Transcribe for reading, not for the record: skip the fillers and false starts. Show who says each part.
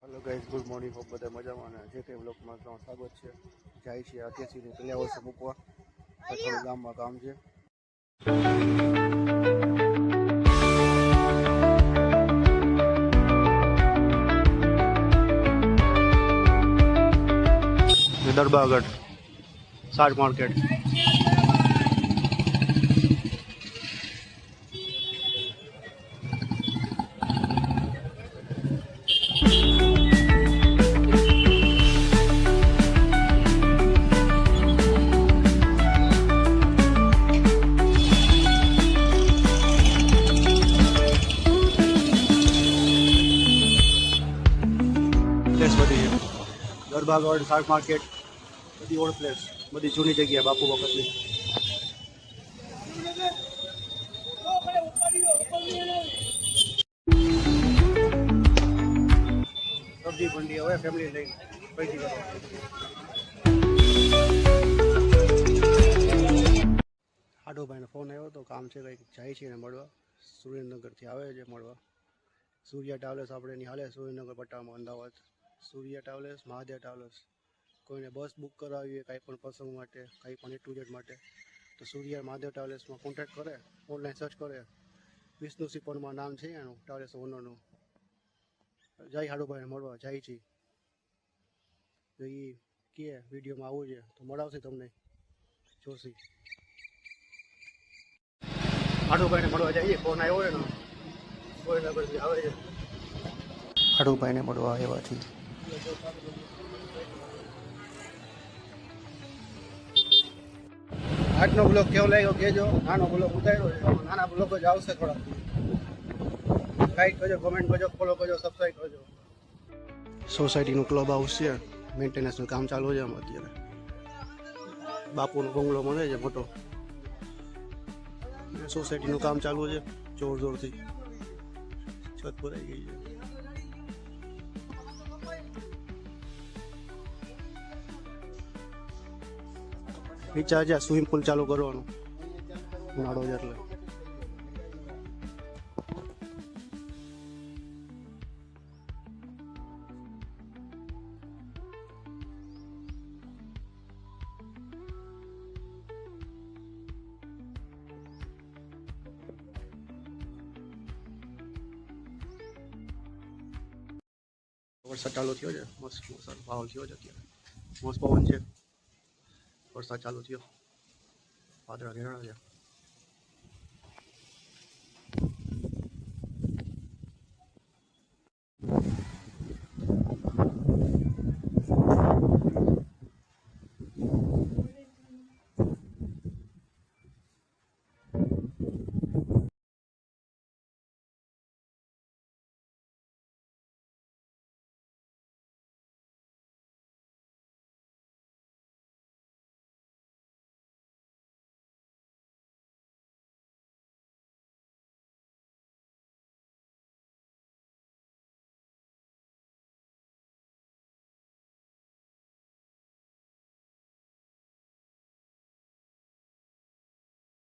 Speaker 1: Hello guys, good morning. Hope બધા મજામાં અને જે કંઈ બ્લોગમાં તમારું સ્વાગત છે। જાય છે અત્યારથી પેલા વર્ષે મૂકવા થોડું ગામમાં કામ છે। દરબારગઢ શાક માર્કેટ પ્લેસ બધી છે। દરબારગઢ શાક માર્કેટ બધી ઓલ્ડ પ્લેસ, બધી જૂની જગ્યા બાપુ વખતની। સબ્જી મંડી હવે ફેમિલી લઈને પૈકી કરો। હાડોભાઈનો ફોન આવ્યો તો કામ છે, કંઈક જાય છે એને મળવા। સુરેન્દ્રનગરથી આવે છે મળવા। સૂર્યા ટ્રાવેલ્સ આપણે એની હાલે સુરેન્દ્રનગર પટ્ટામાં અમદાવાદ। સૂર્યા ટ્રાવેલ્સ, મહાદેવ ટ્રાવેલ્સ। કોઈને બસ બુક કરાવી હોય કાંઈ પણ પ્રસંગ માટે, કાંઈ પણ A to Z માટે તો સૂર્યા મહાદેવ ટ્રાવેલ્સમાં કોન્ટેક્ટ કરે, ઓનલાઈન સર્ચ કરે। વિષ્ણુ સિપોરમાં નામ છે એનું ટ્રાવેલ્સ ઓનરનું। જાય હાડુભાઈને મળવા જાય છે તો એ કહે વિડીયોમાં આવું છે તો મળાવશે તમને જોશી। હાડુભાઈને મળવા જઈએ, ફોન આવ્યો હોય ને સુરેન્દ્રનગરથી આવે છે। હાડુભાઈને મળવા આવ્યા છીએ। આજનો બ્લોગ કેવો લાગ્યો કહેજો। નાનો બ્લોગ ઉતાર્યો છે, નાના બ્લોગ જ આવશે થોડાક। લાઈક કરજો, કમેન્ટ કરજો, ફોલો કરજો, સબસ્ક્રાઈબ કરજો। સોસાયટીનું ક્લબ હાઉસ છે, મેન્ટેનન્સનું કામ ચાલુ છે આમાં અત્યારે। બાપુનો બંગલો મળે છે મોટો, સોસાયટીનું કામ ચાલુ છે જોર જોરથી। છત ભરાઈ ગઈ છે। વિચાર છે સ્વિમિંગ પુલ ચાલુ કરવાનું ઉનાળો છે એટલે। વરસાદ ચાલુ થયો છે, મસ્ત વરસાદ માહોલ થયો છે અત્યારે। મસ્ત પવન છે, વરસાદ ચાલુ થયો, વાદળા ઘેરાણા છે।